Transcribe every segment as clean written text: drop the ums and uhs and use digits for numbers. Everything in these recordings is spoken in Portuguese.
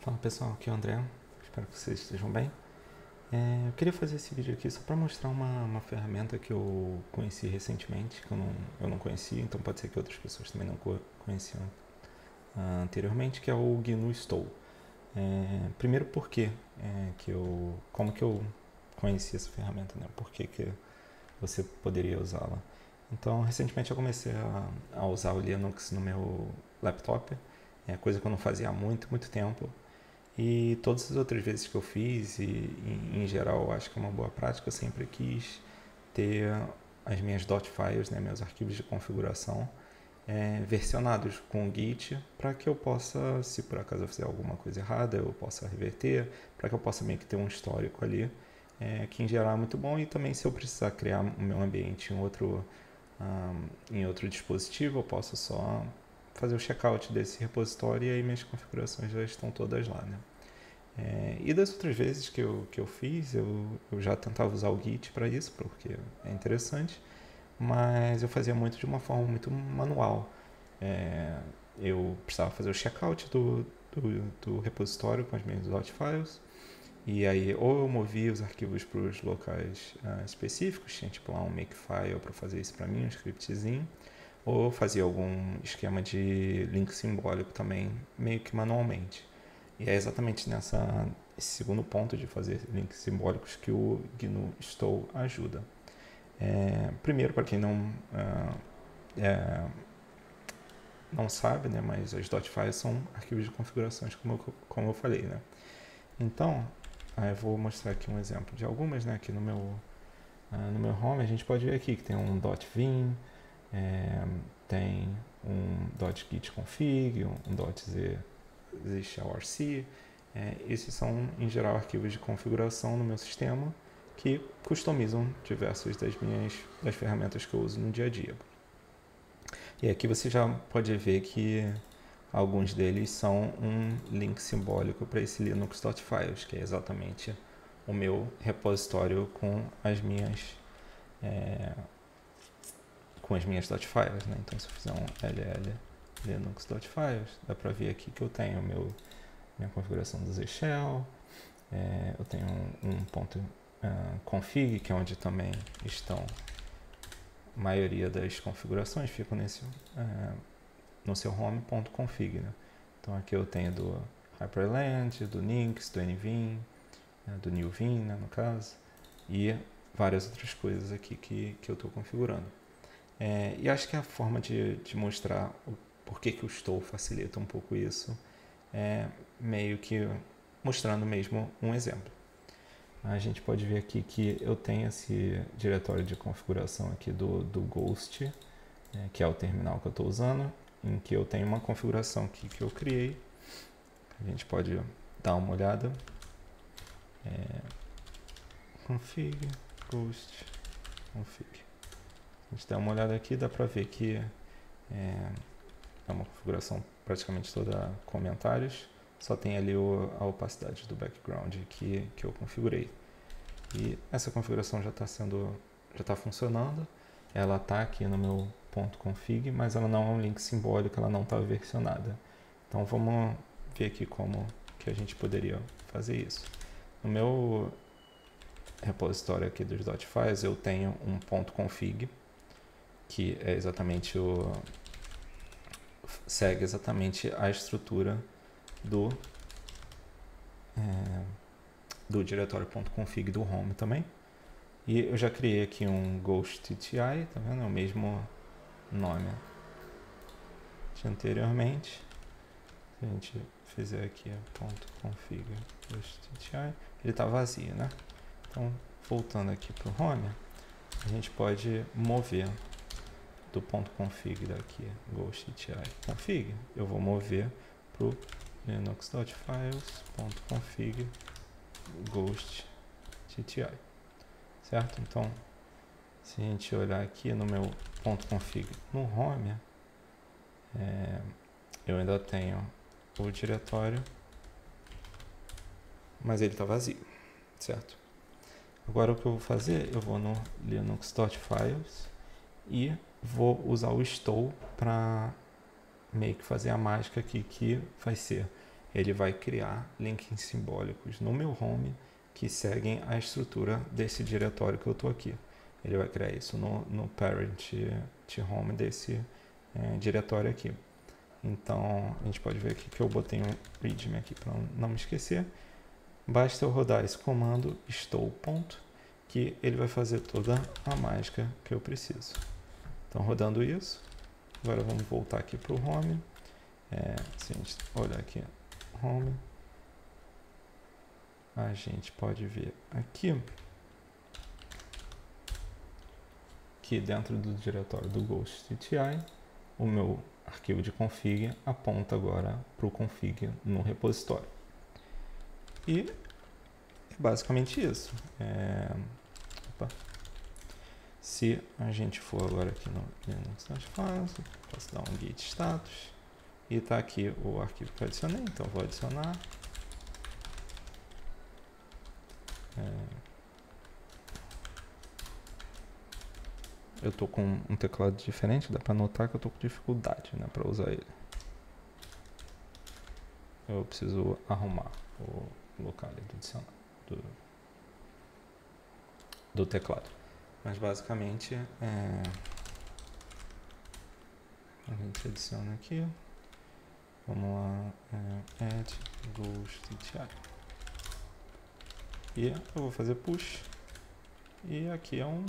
Fala pessoal, aqui é o André, espero que vocês estejam bem. Eu queria fazer esse vídeo aqui só para mostrar uma ferramenta que eu conheci recentemente, que eu não conhecia, então pode ser que outras pessoas também não conheciam anteriormente, que é o GNU Stow. Primeiro porque como que eu conheci essa ferramenta, né? Por que você poderia usá-la. Então, recentemente eu comecei a usar o Linux no meu laptop, coisa que eu não fazia há muito tempo. E todas as outras vezes que eu fiz, em geral eu acho que é uma boa prática, eu sempre quis ter as minhas dot files, né, meus arquivos de configuração, versionados com o Git, para que eu possa, se por acaso eu fizer alguma coisa errada, eu possa reverter, para que eu possa meio que ter um histórico ali, que em geral é muito bom. E também, se eu precisar criar o meu ambiente em outro dispositivo, eu posso só fazer o checkout desse repositório e aí minhas configurações já estão todas lá, né? E das outras vezes que eu fiz, eu já tentava usar o Git para isso, porque é interessante, mas eu fazia muito de uma forma muito manual. Eu precisava fazer o checkout do repositório com as minhas dot files, e aí ou eu movia os arquivos para os locais específicos, tinha tipo lá um makefile para fazer isso para mim, um scriptzinho, ou fazia algum esquema de link simbólico também, meio que manualmente. E é exatamente esse segundo ponto de fazer links simbólicos que o GNU Stow ajuda. Primeiro, para quem não sabe, né, mas as dot files são arquivos de configurações, como eu falei, né? Então, eu vou mostrar aqui um exemplo de algumas, né? Aqui no meu home a gente pode ver aqui que tem um .vim, tem um .gitconfig, um .zshrc. Esses são, em geral, arquivos de configuração no meu sistema que customizam diversas das ferramentas que eu uso no dia a dia. E aqui você já pode ver que alguns deles são um link simbólico para esse linux.files, que é exatamente o meu repositório com as minhas dot files, né? Então, se eu fizer um ll linux.files, dá para ver aqui que eu tenho minha configuração do Zshell, eu tenho um ponto config, que é onde também estão a maioria das configurações, ficam no seu home.config, né? Então aqui eu tenho do Hyperland, do Nix, do Nvim, do NewVim, né, no caso, e várias outras coisas aqui que eu estou configurando. E acho que a forma de mostrar por que o Stow facilita um pouco isso é meio que mostrando mesmo um exemplo. A gente pode ver aqui que eu tenho esse diretório de configuração aqui do Ghost, que é o terminal que eu estou usando, em que eu tenho uma configuração aqui que eu criei. A gente pode dar uma olhada. Config, Ghost, config. A gente dá uma olhada aqui, dá para ver que é uma configuração praticamente toda comentários, só tem ali a opacidade do background que eu configurei. E essa configuração já está funcionando, ela está aqui no meu .config, mas ela não é um link simbólico, ela não está versionada. Então vamos ver aqui como que a gente poderia fazer isso. No meu repositório aqui dos dot files, eu tenho um .config, que é exatamente segue exatamente a estrutura do diretório.config do home também. E eu já criei aqui um ghostti, tá vendo? É o mesmo nome de anteriormente. Se a gente fizer aqui .config ghostti, ele está vazio, né? Então, voltando aqui para o home, a gente pode mover do .config daqui, ghostti config, eu vou mover para o linux.files.config ghostti, certo? Então, se a gente olhar aqui no meu .config no home, eu ainda tenho o diretório, mas ele está vazio, certo? Agora o que eu vou fazer, eu vou no linux.files e vou usar o stow para meio que fazer a mágica aqui, que vai ser ele vai criar links simbólicos no meu home que seguem a estrutura desse diretório que eu estou aqui. Ele vai criar isso no parent home desse diretório aqui. Então, a gente pode ver aqui que eu botei um readme aqui para não me esquecer. Basta eu rodar esse comando estou ponto, que ele vai fazer toda a mágica que eu preciso. Então, rodando isso, agora vamos voltar aqui para o home. Se a gente olhar aqui, home, a gente pode ver aqui que dentro do diretório do Ghost.ti, o meu arquivo de config aponta agora para o config no repositório. E é basicamente isso. Se a gente for agora aqui no Linux Notifiers, posso dar um git status e está aqui o arquivo que eu adicionei, então eu vou adicionar. Eu estou com um teclado diferente, dá para notar que eu estou com dificuldade, né, para usar ele. Eu preciso arrumar o local do teclado. Mas basicamente a gente adiciona aqui. Vamos lá, add Ghost.ti. E eu vou fazer push. E aqui é um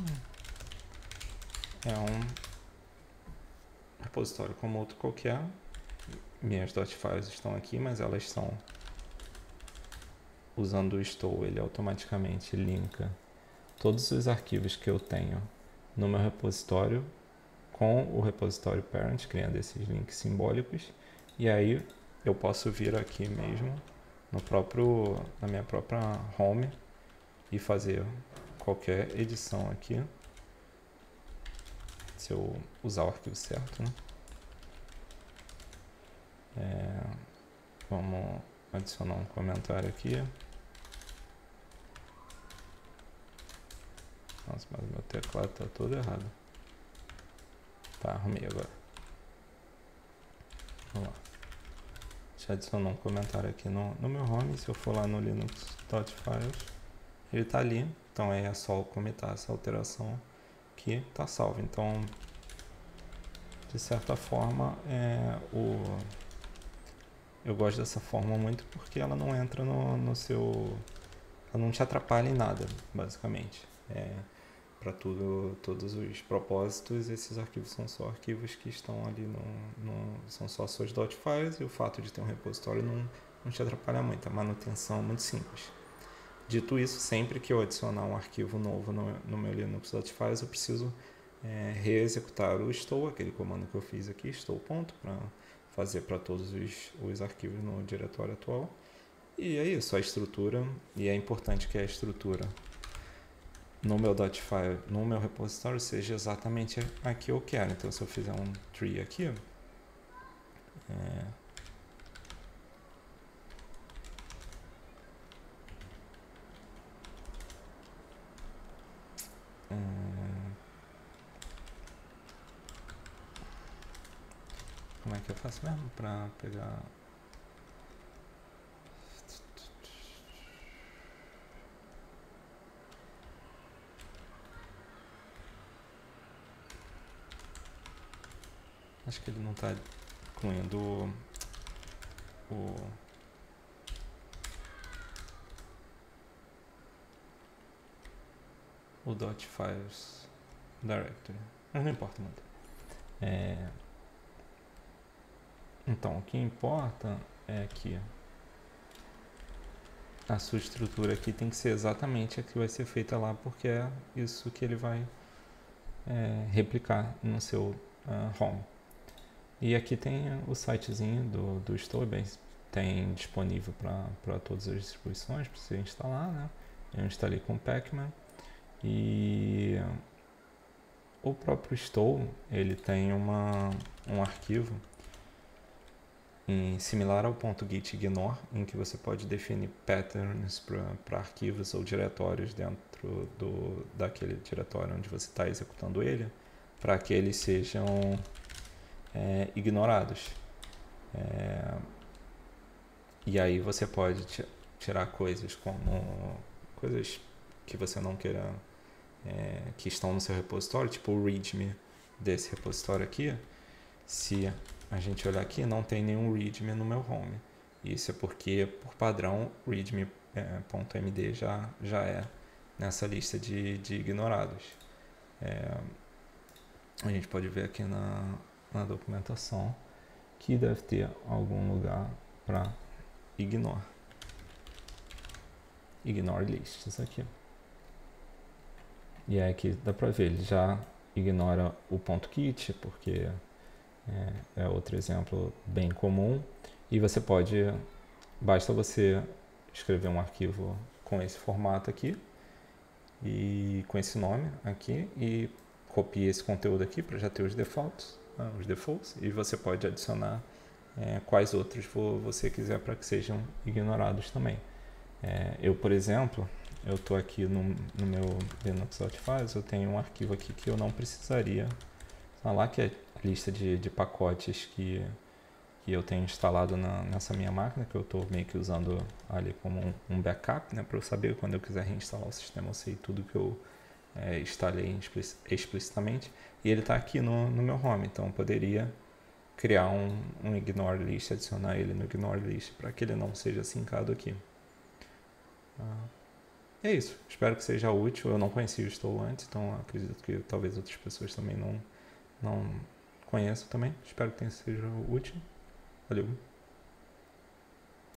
repositório como outro qualquer. Minhas .files estão aqui, mas elas são usando o Stow, ele automaticamente linka todos os arquivos que eu tenho no meu repositório com o repositório parent, criando esses links simbólicos, e aí eu posso vir aqui mesmo na minha própria home e fazer qualquer edição aqui, se eu usar o arquivo certo, né? Vamos adicionar um comentário aqui. Nossa, mas meu teclado está todo errado. Tá, arrumei agora. Vamos lá. Já adicionou um comentário aqui no meu home. Se eu for lá no linux.files, ele está ali. Então aí é só comitar essa alteração que está salva. Então, de certa forma, eu gosto dessa forma muito porque ela não entra no seu... Ela não te atrapalha em nada, basicamente. Para todos os propósitos, esses arquivos são só arquivos que estão ali, são só suas .files, e o fato de ter um repositório não te atrapalha muito, a manutenção é muito simples. Dito isso, sempre que eu adicionar um arquivo novo no meu Linux.files, eu preciso reexecutar o stow, aquele comando que eu fiz aqui, stow ponto, para fazer para todos os arquivos no diretório atual. E é isso, a estrutura, e é importante que a estrutura no meu .file, no meu repositório, seja exatamente a que eu quero. Então, se eu fizer um tree aqui, como é que eu faço mesmo para pegar... Acho que ele não está incluindo o .files directory, mas não importa muito. Então, o que importa é que a sua estrutura aqui tem que ser exatamente a que vai ser feita lá, porque é isso que ele vai replicar no seu home. E aqui tem o sitezinho do Stow, tem disponível para todas as distribuições, para você instalar, né? Eu instalei com o Pacman, e o próprio Stow, ele tem um arquivo similar ao .git ignore, em que você pode definir patterns para arquivos ou diretórios dentro daquele diretório onde você está executando ele, para que eles sejam ignorados. E aí você pode tirar coisas como coisas que você não queira, que estão no seu repositório, tipo o readme desse repositório aqui. Se a gente olhar aqui, não tem nenhum readme no meu home. Isso é porque, por padrão, readme.md já é nessa lista de ignorados. A gente pode ver aqui na documentação que deve ter algum lugar para ignore lists aqui. E aí aqui dá para ver, ele já ignora o .kit, porque é outro exemplo bem comum. E você basta você escrever um arquivo com esse formato aqui, e com esse nome aqui, e copia esse conteúdo aqui para já ter os defaults, e você pode adicionar quais outros você quiser para que sejam ignorados também. Eu, por exemplo, eu estou aqui no meu Linux Hot Files, eu tenho um arquivo aqui que eu não precisaria falar, que é a lista de pacotes que eu tenho instalado nessa minha máquina, que eu estou meio que usando ali como um backup, né, para eu saber quando eu quiser reinstalar o sistema, eu sei tudo que eu instalei explicitamente, e ele está aqui no meu home, então eu poderia criar um ignore list, adicionar ele no ignore list para que ele não seja sincado aqui. É isso, espero que seja útil. Eu não conhecia o Stow antes, então acredito que talvez outras pessoas também não conheçam também. Espero que seja útil. Valeu.